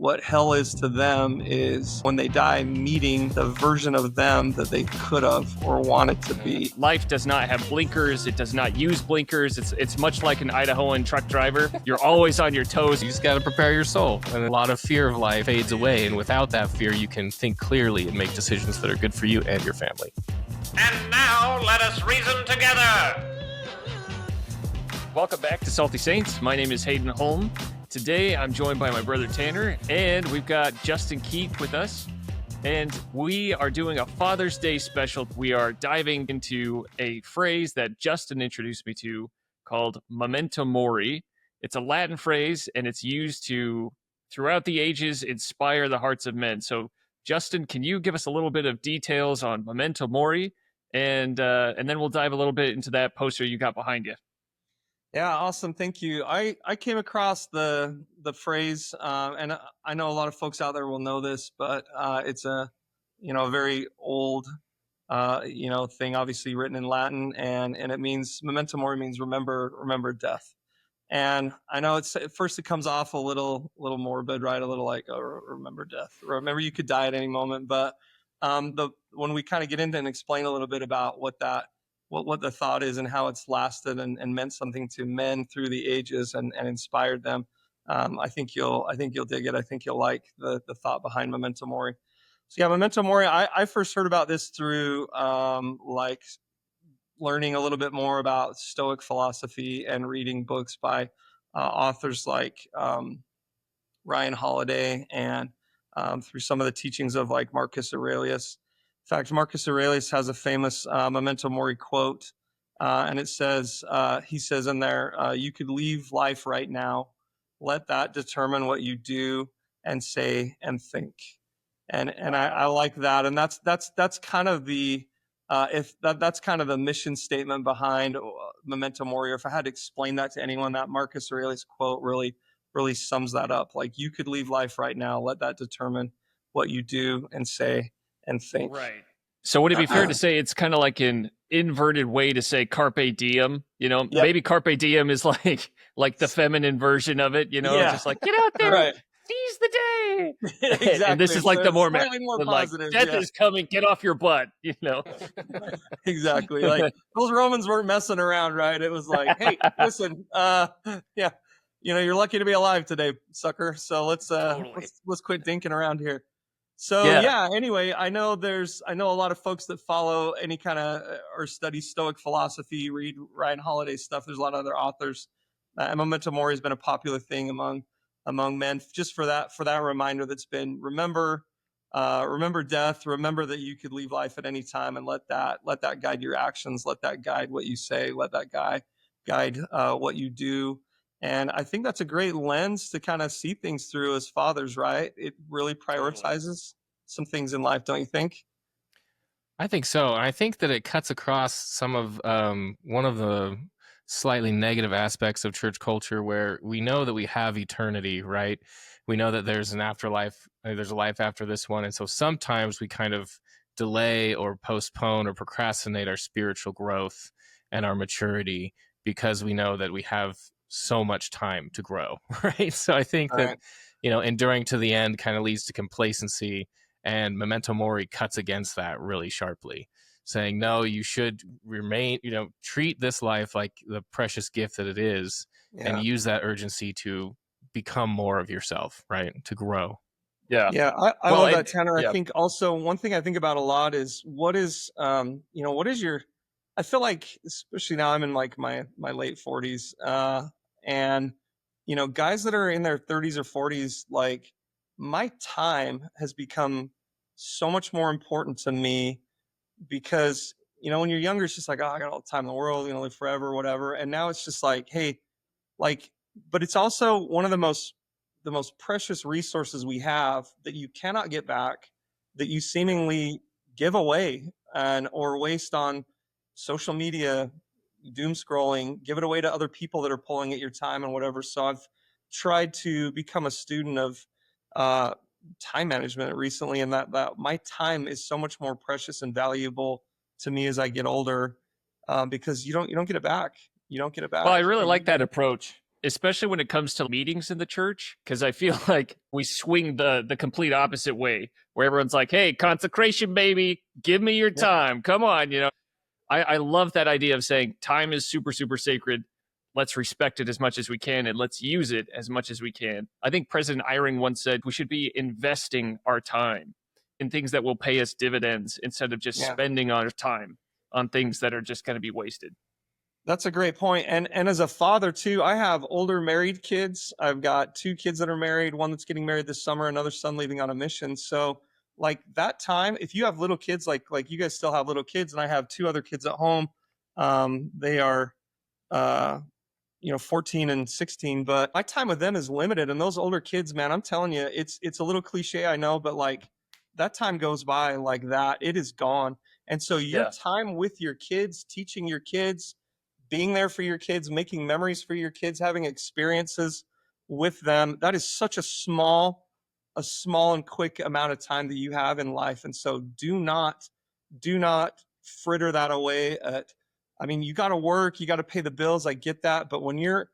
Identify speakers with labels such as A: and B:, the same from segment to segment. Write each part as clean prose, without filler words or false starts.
A: what hell is to them is when they die meeting the version of them that they could have or wanted to be.
B: Life does not have blinkers. It does not use blinkers. It's much like an Idahoan truck driver. You're always on your toes.
C: You just got to prepare your soul. And a lot of fear of life fades away. And without that fear, you can think clearly and make decisions that are good for you and your family.
D: And now let us reason together.
B: Welcome back to Salty Saints. My name is Hayden Holm. Today, I'm joined by my brother Tanner, and we've got Justin Keith with us. And we are doing a Father's Day special. We are diving into a phrase that Justin introduced me to called Momentomory. It's a Latin phrase, and it's used to, throughout the ages, inspire the hearts of men. So, Justin, can you give us a little bit of details on Momentomory? And then we'll dive a little bit into that poster you got behind you.
A: Yeah, awesome. Thank you. I came across the phrase, and I know a lot of folks out there will know this, but it's a very old thing, obviously written in Latin, and it means memento mori means remember death. And I know at first it comes off a little morbid, right? A little like, oh, remember death. Remember you could die at any moment. But when we kind of get into and explain a little bit about what the thought is and how it's lasted and meant something to men through the ages and inspired them. I think you'll dig it. I think you'll like the thought behind Memento Mori. So yeah, Memento Mori, I first heard about this through like learning a little bit more about Stoic philosophy and reading books by authors like Ryan Holiday and through some of the teachings of like Marcus Aurelius. In fact, Marcus Aurelius has a famous Memento Mori quote, and it says, he says in there, you could leave life right now. Let that determine what you do and say and think. And I like that. And that's kind of the, that's kind of the mission statement behind Memento Mori. Or if I had to explain that to anyone, that Marcus Aurelius quote really sums that up. Like, you could leave life right now. Let that determine what you do and say and think.
B: Right. So would it be fair to say it's kind of like an inverted way to say carpe diem? Yep. Maybe carpe diem is like the feminine version of it, just like, get out there, right. Seize the day.
A: Exactly.
B: And this is like the more
A: positive.
B: Like, death is coming, get off your butt,
A: Exactly. Like, those Romans weren't messing around, right? It was like, hey, listen, you're lucky to be alive today, sucker. So let's quit dinking around here. So anyway, I know a lot of folks that follow any kind of or study Stoic philosophy, read Ryan Holiday stuff. There's a lot of other authors. And Memento Mori has been a popular thing among men, just for that reminder that's been remember death, remember that you could leave life at any time, and let that guide your actions, let that guide what you say, let that guide what you do. And I think that's a great lens to kind of see things through as fathers, right? It really prioritizes some things in life, don't you think?
C: I think so. I think that it cuts across some of one of the slightly negative aspects of church culture, where we know that we have eternity, right? We know that there's an afterlife, there's a life after this one. And so sometimes we kind of delay or postpone or procrastinate our spiritual growth and our maturity because we know that we have so much time to grow, right? So I think that, enduring to the end kind of leads to complacency, and Memento Mori cuts against that really sharply, saying, no, you should remain, treat this life like the precious gift that it is, and use that urgency to become more of yourself, right? To grow.
A: Yeah. Yeah. I love that, Tanner. I think also one thing I think about a lot is what is your, I feel like, especially now I'm in like my late 40s, and, guys that are in their 30s or 40s, like, my time has become so much more important to me because, when you're younger, it's just like, oh, I got all the time in the world, live forever, whatever. And now it's just like, hey, like, but it's also one of the most precious resources we have that you cannot get back, that you seemingly give away or waste on social media, doom scrolling, give it away to other people that are pulling at your time and whatever. So I've tried to become a student of time management recently, and that my time is so much more precious and valuable to me as I get older, because you don't get it back. You don't get it back.
B: Well, I really like that approach. especially when it comes to meetings in the church, because I feel like we swing the complete opposite way, where everyone's like, "Hey, consecration, baby, give me your time. Come on," you know. I love that idea of saying time is super, super sacred. Let's respect it as much as we can, and let's use it as much as we can. I think President Eyring once said we should be investing our time in things that will pay us dividends instead of just spending our time on things that are just going to be wasted.
A: That's a great point. And as a father too, I have older married kids. I've got 2 kids that are married, one that's getting married this summer, another son leaving on a mission. So like that time, if you have little kids, like you guys still have little kids, and I have 2 other kids at home. They are 14 and 16, but my time with them is limited. And those older kids, man, I'm telling you, it's a little cliche, I know, but like that time goes by like that, it is gone. And so your time with your kids, teaching your kids, being there for your kids, making memories for your kids, having experiences with them, that is such a small and quick amount of time that you have in life. And so do not fritter that away. I mean, you got to work, you got to pay the bills. I get that. But when you're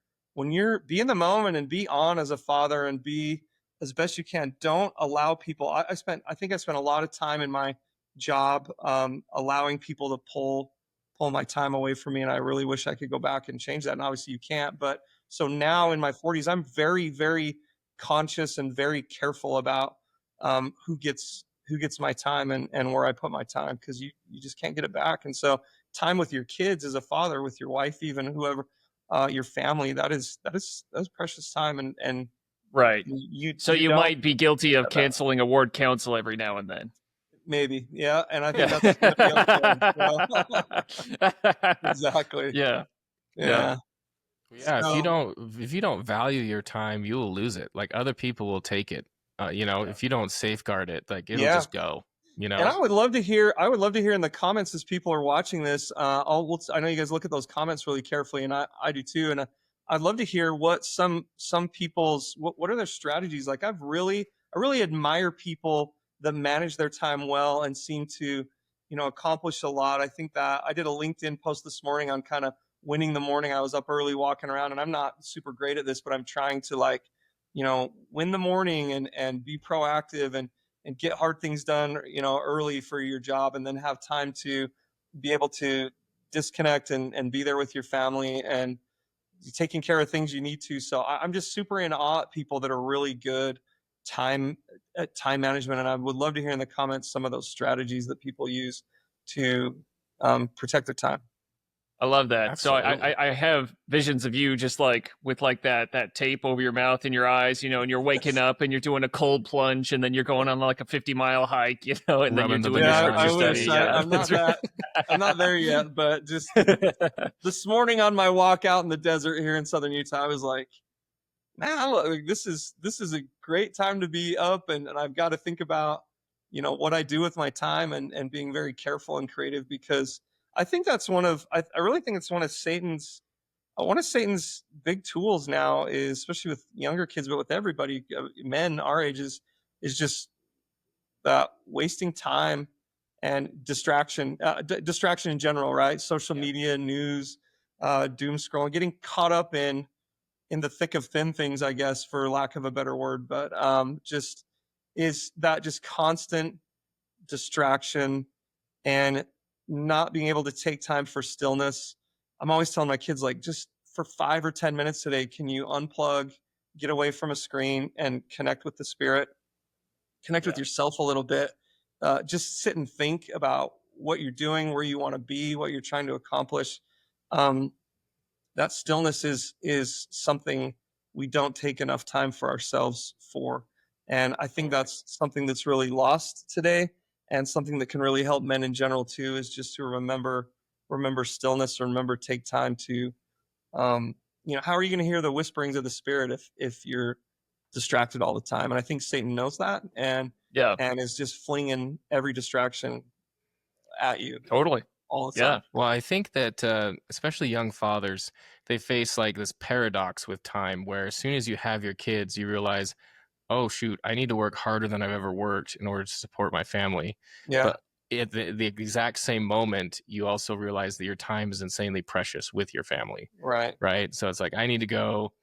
A: be in the moment and be on as a father and be as best you can, don't allow people. I think I spent a lot of time in my job allowing people to pull my time away from me. And I really wish I could go back and change that. And obviously you can't. But so now in my 40s, I'm very, very conscious and very careful about who gets my time and where I put my time, because you just can't get it back. And so time with your kids as a father, with your wife, even whoever, your family, that is precious time. And
B: right. You might be guilty of canceling a ward council every now and then.
A: Maybe. Yeah. And I think that's going to be okay. Exactly.
B: Yeah.
C: Yeah, if you don't value your time, you will lose it. Like other people will take it. If you don't safeguard it, like it'll just go. And
A: I would love to hear in the comments as people are watching this. I know you guys look at those comments really carefully, and I do too. And I'd love to hear what some people's what are their strategies. Like I really admire people that manage their time well and seem to accomplish a lot. I think that I did a LinkedIn post this morning on kind of winning the morning. I was up early walking around, and I'm not super great at this, but I'm trying to win the morning and be proactive and get hard things done, early for your job, and then have time to be able to disconnect and be there with your family and taking care of things you need to. So I'm just super in awe at people that are really good at time management. And I would love to hear in the comments some of those strategies that people use to protect their time.
B: I love that.
C: Absolutely.
B: So I have visions of you just like with like that tape over your mouth and your eyes, and you're waking up and you're doing a cold plunge, and then you're going on like a 50-mile hike, and then you're doing your scripture study.
A: I'm not there yet, but just this morning on my walk out in the desert here in southern Utah, I was like, man, this is a great time to be up, and I've got to think about what I do with my time and being very careful and creative, because I think that's I really think it's one of Satan's big tools now, is especially with younger kids, but with everybody, men our ages, is just wasting time and distraction in general, right? Social media, news, doom scrolling, getting caught up in the thick of thin things, I guess, for lack of a better word, but just constant distraction and not being able to take time for stillness. I'm always telling my kids, like, just for 5 or 10 minutes today, can you unplug, get away from a screen, and connect with the spirit, connect with yourself a little bit, just sit and think about what you're doing, where you want to be, what you're trying to accomplish. That stillness is something we don't take enough time for ourselves for. And I think that's something that's really lost today, and something that can really help men in general too, is just to remember stillness, or take time to, how are you going to hear the whisperings of the spirit if you're distracted all the time? And I think Satan knows that, and is just flinging every distraction at you.
B: Totally.
A: All the time.
C: Well, I think that especially young fathers, they face like this paradox with time, where as soon as you have your kids, you realize, oh shoot, I need to work harder than I've ever worked in order to support my family.
A: Yeah.
C: But at the exact same moment, you also realize that your time is insanely precious with your family.
A: Right.
C: So it's like, I need to go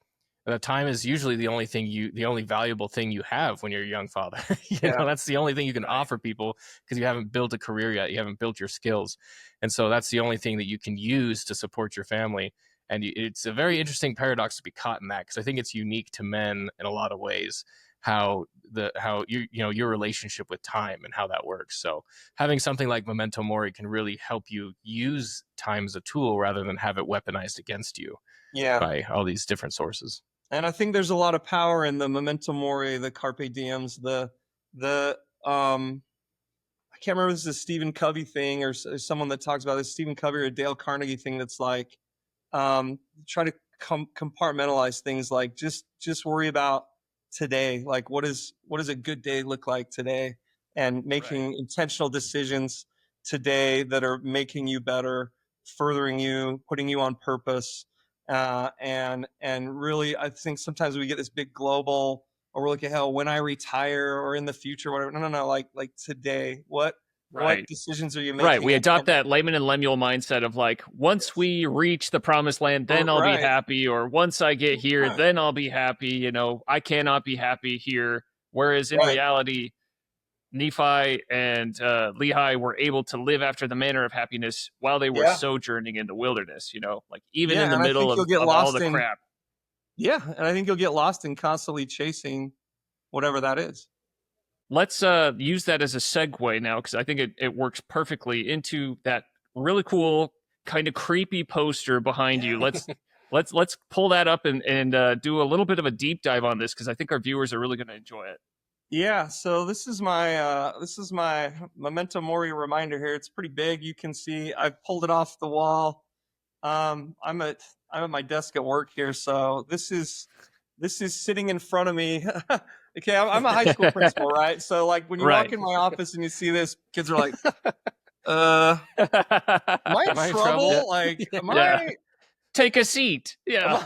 C: time is usually the only valuable thing you have when you're a young father. That's the only thing you can offer people, because you haven't built a career yet. You haven't built your skills. And so that's the only thing that you can use to support your family. And it's a very interesting paradox to be caught in that, because I think it's unique to men in a lot of ways, how your relationship with time and how that works. So having something like Memento Mori can really help you use time as a tool rather than have it weaponized against you by all these different sources.
A: And I think there's a lot of power in the Momentomory, the Carpe Diems, I can't remember if this is a Stephen Covey thing or someone that talks about this, Stephen Covey or a Dale Carnegie thing, that's like, try to compartmentalize things, like just worry about today. Like, what does a good day look like today? And making intentional decisions today that are making you better, furthering you, putting you on purpose. And really, I think sometimes we get this big global, or we're looking at when I retire or in the future, whatever. No. Like today, what decisions are you making?
B: Right. We adopt that Layman and Lemuel mindset of like, once we reach the promised land, then I'll be happy. Or once I get here, then I'll be happy. I cannot be happy here. Whereas in reality, Nephi and Lehi were able to live after the manner of happiness while they were sojourning in the wilderness, like even in the middle of all the crap.
A: Yeah, and I think you'll get lost in constantly chasing whatever that is.
B: Let's use that as a segue now, because I think it works perfectly into that really cool, kind of creepy poster behind you. Let's pull that up and do a little bit of a deep dive on this, because I think our viewers are really going to enjoy it.
A: Yeah, so this is my Memento Mori reminder here. It's pretty big. You can see I've pulled it off the wall. I'm at my desk at work here, so this is sitting in front of me. Okay, I'm a high school principal, right? So like when you walk in my office and you see this, kids are like, am I in trouble? Like, am I?
B: Take a seat. Yeah.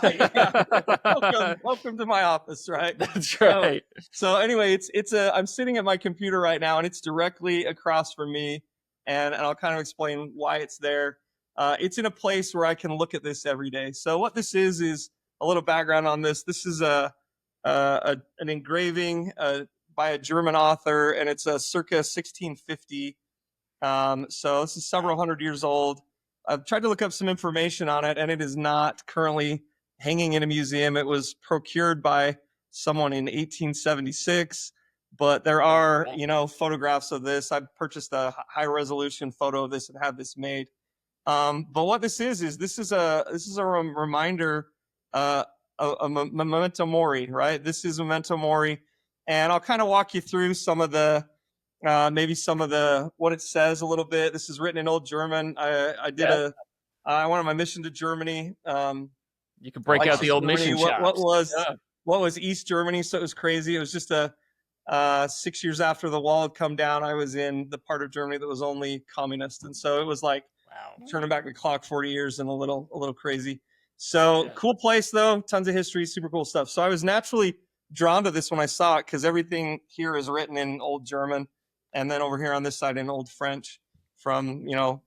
A: Welcome to my office, right?
B: That's right.
A: So anyway, I'm sitting at my computer right now, and it's directly across from me, and I'll kind of explain why it's there. It's in a place where I can look at this every day. So what this is a little background on this. This is an engraving by a German author, and it's a circa 1650. So this is several hundred years old. I've tried to look up some information on it, and it is not currently hanging in a museum. It was procured by someone in 1876, but there are, photographs of this. I purchased a high resolution photo of this and had this made. But what this is a reminder, a memento mori, right? This is memento mori, and I'll kind of walk you through some of the what it says a little bit. This is written in Old German. I went on my mission to Germany.
B: You can break out the old
A: Germany.
B: mission chops.
A: What was East Germany? So it was crazy. It was just 6 years after the wall had come down. I was in the part of Germany that was only communist, and so it was like turning back the clock 40 years and a little crazy. So cool place though, tons of history, super cool stuff. So I was naturally drawn to this when I saw it, because everything here is written in Old German. And then over here on this side in Old French from, 4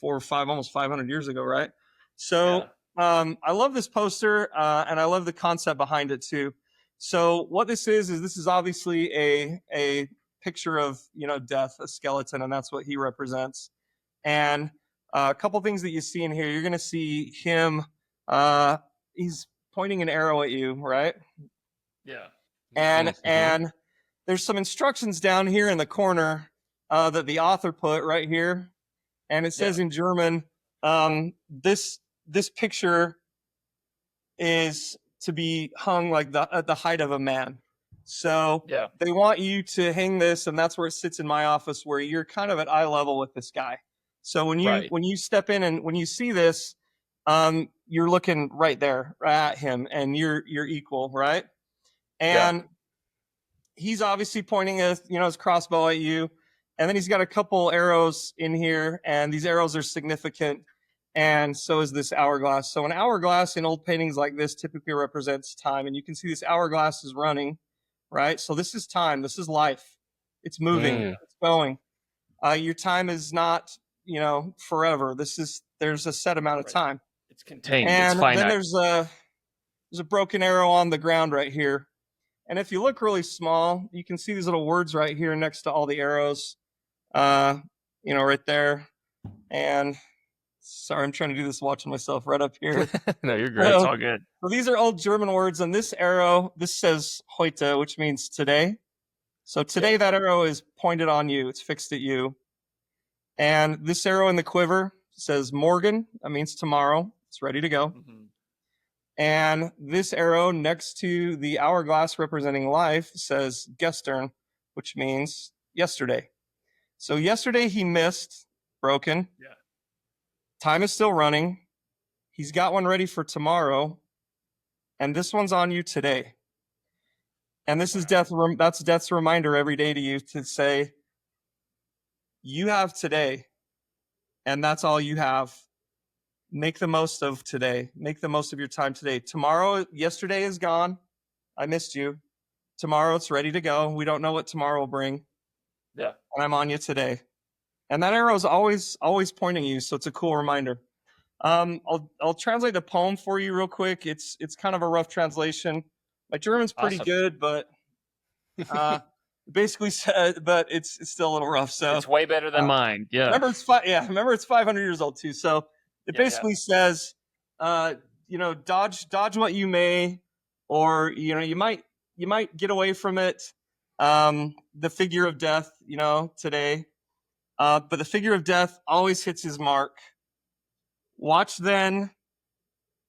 A: or 5, almost 500 years ago, right? So I love this poster, and I love the concept behind it too. So what this is obviously a picture of, death, a skeleton, and that's what he represents. And a couple things that you see in here, you're going to see him, he's pointing an arrow at you, right?
B: Yeah.
A: And there's some instructions down here in the corner that the author put right here. And it says in German, this picture is to be hung like at the height of a man. So they want you to hang this, and that's where it sits in my office, where you're kind of at eye level with this guy. So when you step in and when you see this, you're looking right there at him, and you're equal, right? And he's obviously pointing his crossbow at you, and then he's got a couple arrows in here, and these arrows are significant, and so is this hourglass. So an hourglass in old paintings like this typically represents time, and you can see this hourglass is running, right? So this is time, this is life. It's moving, it's going. Your time is not, forever. There's a set amount of time.
B: It's contained.
A: And
B: it's finite.
A: Then there's a broken arrow on the ground right here. And if you look really small, you can see these little words right here next to all the arrows, right there. And sorry, I'm trying to do this watching myself right up here.
C: No, you're great.
B: It's all good.
A: So these are old German words, and this arrow, this says heute, which means today. So today that arrow is pointed on you. It's fixed at you. And this arrow in the quiver says morgen. That means tomorrow. It's ready to go.
B: Mm-hmm.
A: And this arrow next to the hourglass representing life says gestern, which means yesterday. So yesterday he missed, broken.
B: Yeah.
A: Time is still running. He's got one ready for tomorrow. And this one's on you today. And this is that's death's reminder every day to you to say, you have today, and that's all you have. Make the most of today. Make the most of your time today. Tomorrow, yesterday is gone. I missed you. Tomorrow, it's ready to go. We don't know what tomorrow will bring.
B: Yeah.
A: And I'm on you today. And that arrow is always pointing you, so it's a cool reminder. I'll translate the poem for you real quick. It's kind of a rough translation. My German's pretty good, but basically said, but it's still a little rough. So
B: it's way better than mine. Yeah.
A: Remember, it's 500 years old too. So it basically says, dodge what you may, or you might get away from it. The figure of death, today, but the figure of death always hits his mark. Watch then,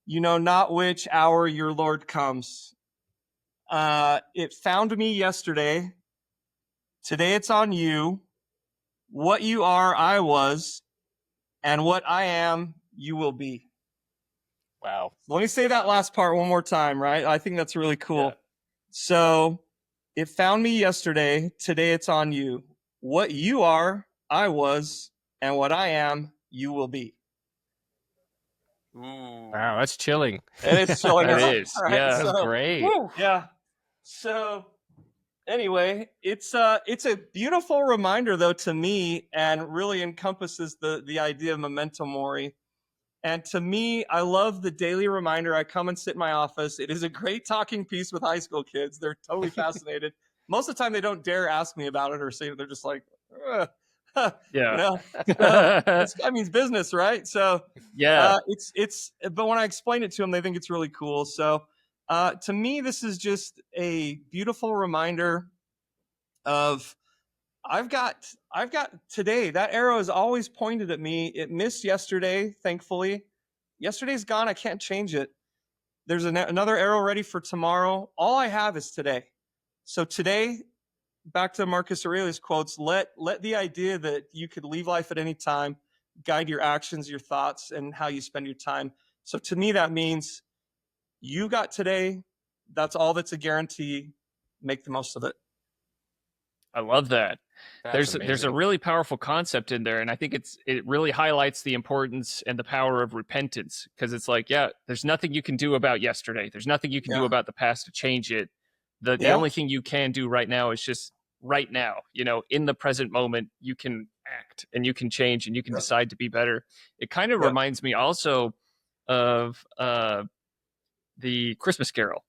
A: not which hour your Lord comes. It found me yesterday. Today it's on you. What you are, I was, and what I am, you will be.
B: Wow.
A: Let me say that last part one more time, right? I think that's really cool.
B: Yeah.
A: So it found me yesterday. Today it's on you. What you are, I was, and what I am, you will be.
B: Ooh.
C: Wow, that's chilling.
A: It is chilling.
B: It is.
A: Right,
B: Yeah.
C: That's great.
A: Yeah. So anyway, it's a beautiful reminder though to me, and really encompasses the idea of Momentomory. And to me, I love the daily reminder. I come and sit in my office. It is a great talking piece with high school kids. They're totally fascinated. Most of the time they don't dare ask me about it or say it. They're just like,
B: Yeah.
A: this guy means business, right? So
B: Yeah.
A: but when I explain it to them, they think it's really cool. So to me, this is just a beautiful reminder of I've got today. That arrow is always pointed at me. It missed yesterday, thankfully. Yesterday's gone. I can't change it. There's another arrow ready for tomorrow. All I have is today. So today, back to Marcus Aurelius quotes, let the idea that you could leave life at any time guide your actions, your thoughts, and how you spend your time. So to me, that means you got today. That's all that's a guarantee. Make the most of it.
B: I love that.
C: That's
B: There's a really powerful concept in there, and I think it really highlights the importance and the power of repentance, because it's like, there's nothing you can do about yesterday. There's nothing you can do about the past to change it. The only thing you can do right now is just right now, in the present moment, you can act and you can change and you can decide to be better. It kind of reminds me also of the Christmas Carol.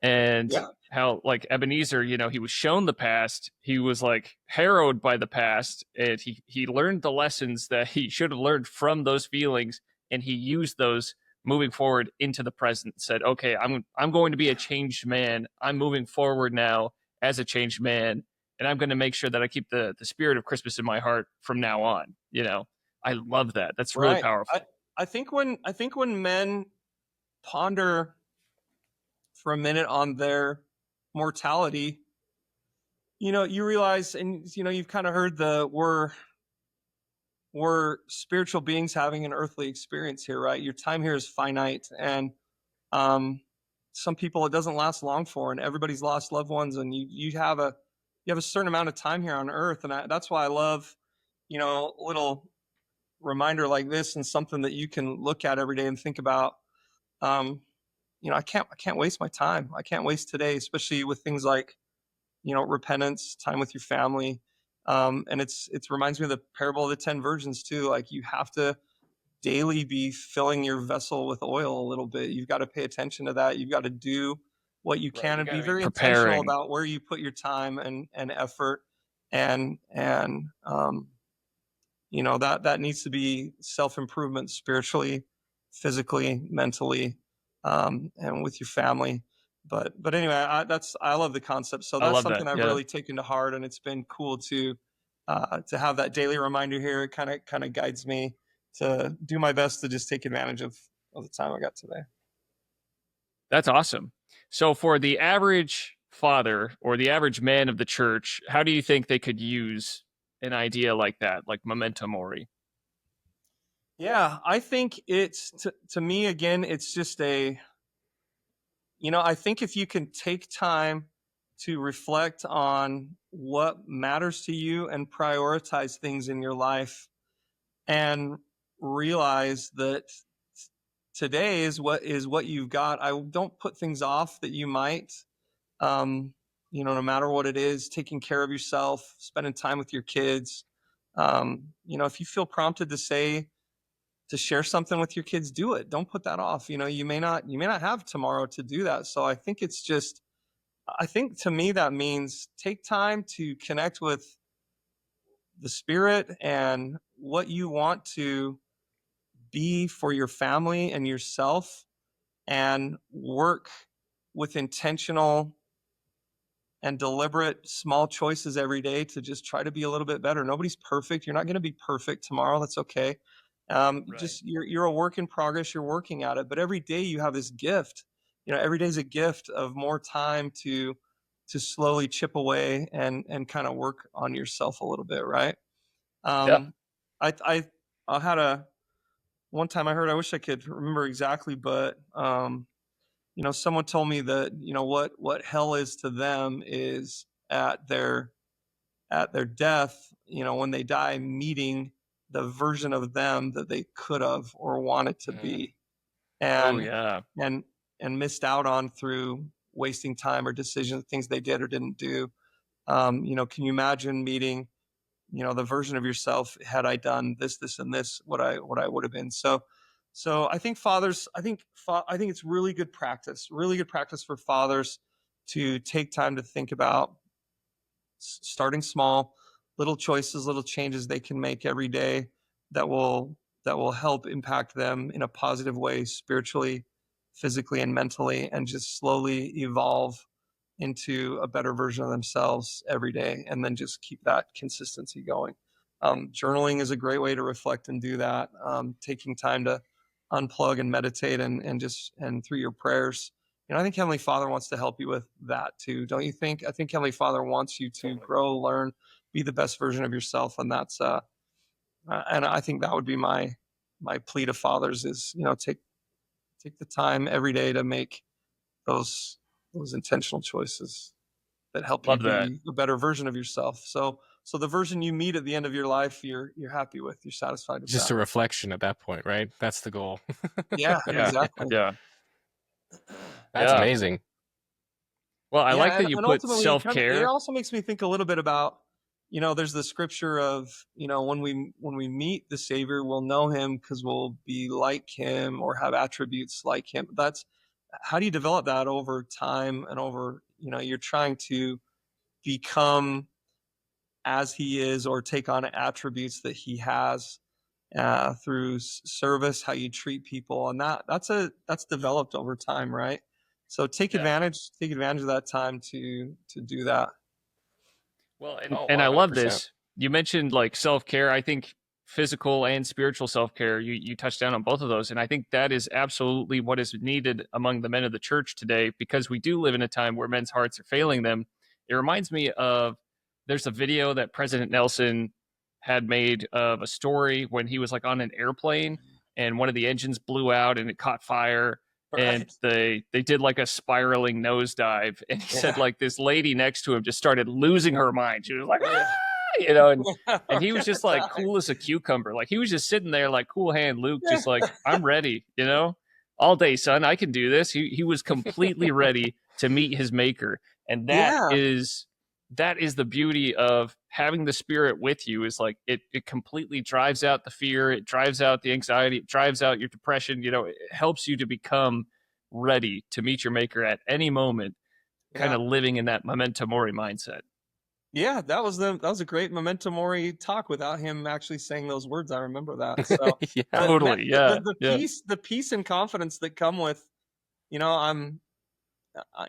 B: And how, like, Ebenezer, he was shown the past. He was like harrowed by the past, and he learned the lessons that he should have learned from those feelings, and he used those moving forward into the present. Said, okay, I'm going to be a changed man. I'm moving forward now as a changed man, and I'm going to make sure that I keep the spirit of Christmas in my heart from now on. I love that. That's really powerful.
A: I think when men ponder for a minute on their mortality, you realize, and you've kind of heard we're spiritual beings having an earthly experience here, right? Your time here is finite, and some people it doesn't last long for, and everybody's lost loved ones, and you have a certain amount of time here on earth, and that's why I love a little reminder like this, and something that you can look at every day and think about. I can't waste my time. I can't waste today, especially with things like, repentance, time with your family. And it reminds me of the parable of the 10 virgins too. Like, you have to daily be filling your vessel with oil a little bit. You've got to pay attention to that. You've got to do what you can and be very intentional about where you put your time and effort. And you know, that needs to be self-improvement spiritually, physically, mentally, and with your family. But anyway, I love the concept. So that's something I've really taken to heart, and it's been cool to have that daily reminder here. It kind of guides me to do my best to just take advantage of the time I got today.
B: That's awesome. So for the average father or the average man of the church, how do you think they could use an idea like that, like Momentomory?
A: Yeah, I think it's, to me, again, it's just I think if you can take time to reflect on what matters to you and prioritize things in your life and realize that today is what you've got. I don't put things off that you might, no matter what it is, taking care of yourself, spending time with your kids. If you feel prompted to share something with your kids, do it. Don't put that off. You may not have tomorrow to do that. So I think to me, that means take time to connect with the Spirit and what you want to be for your family and yourself, and work with intentional and deliberate small choices every day to just try to be a little bit better. Nobody's perfect. You're not going to be perfect tomorrow. That's okay. Just you're a work in progress. You're working at it, but every day you have this gift. Every day is a gift of more time to slowly chip away and kind of work on yourself a little bit, right? I had one time I heard, I wish I could remember exactly, but someone told me that what hell is to them is at their death, when they die, meeting the version of them that they could have or wanted to be, and missed out on through wasting time or decisions, things they did or didn't do. Can you imagine meeting, the version of yourself, had I done this, and this, what I would have been. So I think fathers, I think it's really good practice for fathers to take time to think about starting small, little choices, little changes they can make every day that will help impact them in a positive way, spiritually, physically, and mentally, and just slowly evolve into a better version of themselves every day, and then just keep that consistency going. Journaling is a great way to reflect and do that. Taking time to unplug and meditate and through your prayers. I think Heavenly Father wants to help you with that too. Don't you think? I think Heavenly Father wants you to grow, learn, be the best version of yourself. And that's, and I think that would be my plea to fathers is, take the time every day to make those intentional choices that help you be a better version of yourself. So the version you meet at the end of your life, you're happy with, you're satisfied with.
C: Just
A: that.
C: A reflection at that point, right? That's the goal.
A: Yeah, exactly.
B: Yeah.
C: That's amazing.
B: Well, I like that you put self-care.
A: It also makes me think a little bit about, there's the scripture of, when we meet the Savior, we'll know him because we'll be like him or have attributes like him. That's, how do you develop that over time and over, you're trying to become as he is or take on attributes that he has through service, how you treat people, and that's developed over time, right? So take advantage of that time to do that.
B: Well, and I love this. You mentioned like self-care. I think physical and spiritual self-care, you touched down on both of those, and I think that is absolutely what is needed among the men of the church today, because we do live in a time where men's hearts are failing them. It reminds me of, there's a video that President Nelson had made of a story when he was like on an airplane and one of the engines blew out and it caught fire. Right. And they did like a spiraling nosedive, and he said like this lady next to him just started losing her mind. She was like, and he was just like cool as a cucumber. Like he was just sitting there like cool hand Luke, just like, I'm ready, all day, son, I can do this. He was completely ready to meet his maker. And that is that is the beauty of having the Spirit with you, is like it completely drives out the fear, it drives out the anxiety, it drives out your depression. It helps you to become ready to meet your Maker at any moment, kind of living in that memento mori mindset.
A: Yeah, that was a great Momentomory talk without him actually saying those words. I remember that. So
C: Yeah.
B: Totally. Yeah.
A: The peace and confidence that come with, I'm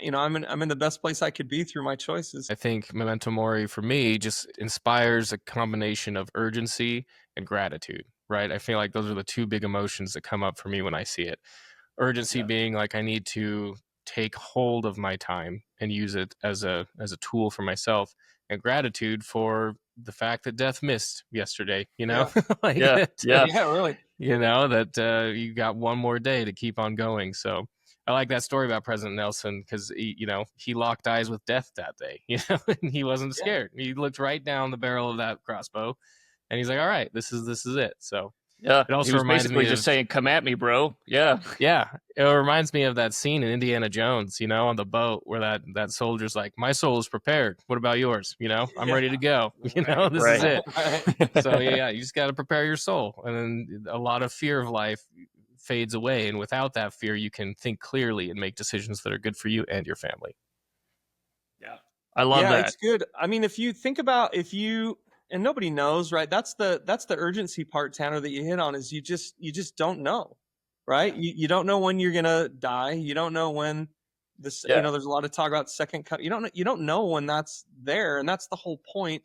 A: in the best place I could be through my choices.
C: I think Memento Mori for me just inspires a combination of urgency and gratitude, right? I feel like those are the two big emotions that come up for me when I see it. Urgency being like I need to take hold of my time and use it as a tool for myself, and gratitude for the fact that death missed yesterday, like
A: Really.
C: That you got one more day to keep on going. So I like that story about President Nelson because he locked eyes with death that day, and he wasn't scared. He looked right down the barrel of that crossbow, and he's like, "All right, this is it." So
B: yeah,
C: it also
B: he was
C: reminds
B: basically
C: me
B: just saying, "Come at me, bro." Yeah,
C: it reminds me of that scene in Indiana Jones, on the boat where that soldier's like, "My soul is prepared. What about yours? I'm ready to go. This is it."
A: Right.
C: So you just got to prepare your soul, and then a lot of fear of life fades away, and without that fear you can think clearly and make decisions that are good for you and your family.
B: I love that.
A: It's good. I mean, if you think about and nobody knows, right? That's the urgency part, Tanner, that you hit on, is you just don't know, right? You don't know when you're gonna die. You don't know when this. There's a lot of talk about second cut. You don't know when that's there, and that's the whole point.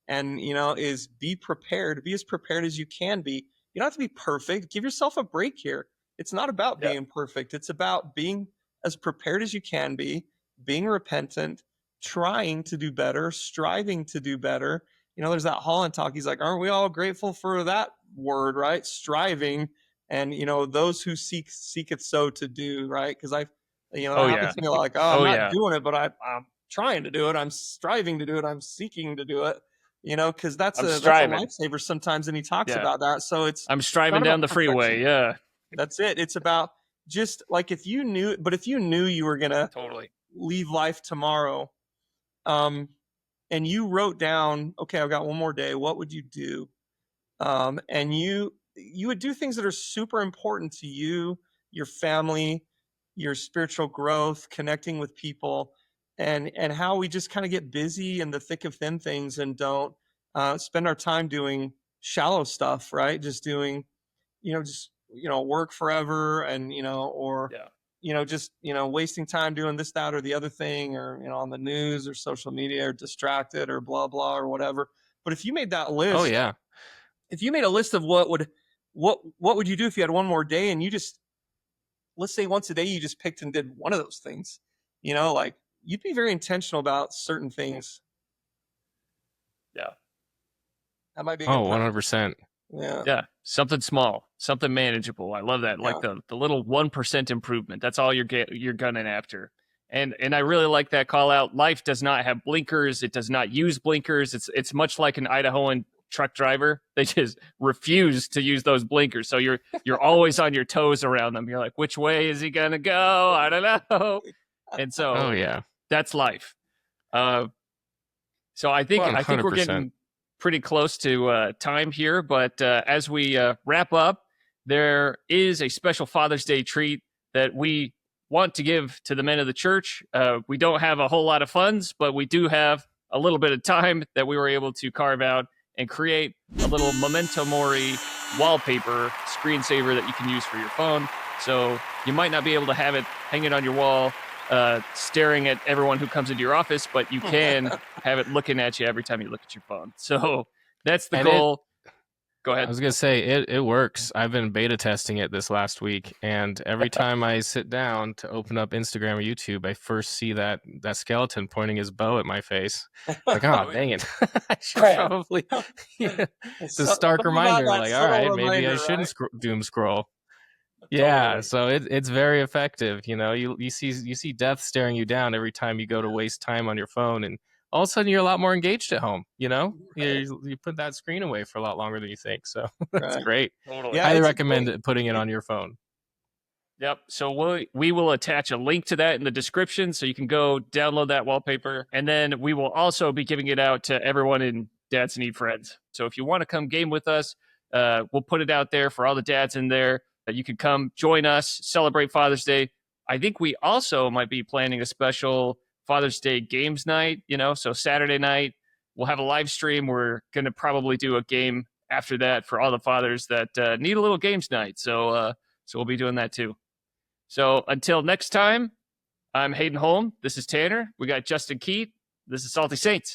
A: And is be prepared. Be as prepared as you can be. You don't have to be perfect. Give yourself a break here. It's not about being perfect. It's about being as prepared as you can be, being repentant, trying to do better, striving to do better. There's that Holland talk. He's like, aren't we all grateful for that word, right? Striving. And, those who seek it so to do, right? Because that happens to me like, I'm not doing it, but I'm trying to do it. I'm striving to do it. I'm seeking to do it, because that's a lifesaver sometimes. And he talks about that. So
B: I'm striving down the freeway. Yeah.
A: That's it. It's about just like, if you knew you were going to leave life tomorrow, and you wrote down, okay, I've got one more day, what would you do? And you would do things that are super important to you, your family, your spiritual growth, connecting with people, and how we just kind of get busy in the thick of thin things and don't spend our time doing shallow stuff, right? Just doing, work forever, and just wasting time doing this, that, or the other thing, or on the news or social media, or distracted, or blah blah, or whatever. But if you made that list, if you made a list of what would you do if you had one more day, and you just, let's say once a day you just picked and did one of those things, like, you'd be very intentional about certain things. That might be a good
C: 100%.
B: Yeah, something small, something manageable. I love that. Like the little 1% improvement. That's all you're gunning after. And I really like that call out. Life does not have blinkers. It does not use blinkers. It's much like an Idahoan truck driver. They just refuse to use those blinkers. So you're always on your toes around them. You're like, which way is he gonna go? I don't know. And so that's life. So I think we're getting pretty close to time here, but as we wrap up, there is a special Father's Day treat that we want to give to the men of the church. We don't have a whole lot of funds, but we do have a little bit of time that we were able to carve out and create a little Momentomory wallpaper screensaver that you can use for your phone. So you might not be able to have it hanging on your wall, staring at everyone who comes into your office, but you can have it looking at you every time you look at your phone. So that's the goal. Go ahead.
C: I was going to say, it works. I've been beta testing it this last week, and every time I sit down to open up Instagram or YouTube, I first see that skeleton pointing his bow at my face. Like, oh, dang it. I should probably... It's a stark reminder. Like, all right, maybe I shouldn't doom scroll. Yeah, so it's very effective. You see death staring you down every time you go to waste time on your phone, and all of a sudden you're a lot more engaged at home. You put that screen away for a lot longer than you think. So that's great.
B: Totally.
C: Highly recommend putting it on your phone.
B: Yep. So we will attach a link to that in the description, so you can go download that wallpaper. And then we will also be giving it out to everyone in Dads Need Friends. So if you want to come game with us, we'll put it out there for all the dads in there. You can come join us, celebrate Father's Day. I think we also might be planning a special Father's Day games night, so Saturday night, we'll have a live stream. We're going to probably do a game after that for all the fathers that need a little games night. So we'll be doing that too. So until next time, I'm Hayden Holm. This is Tanner. We got Justin Keat. This is Salty Saints.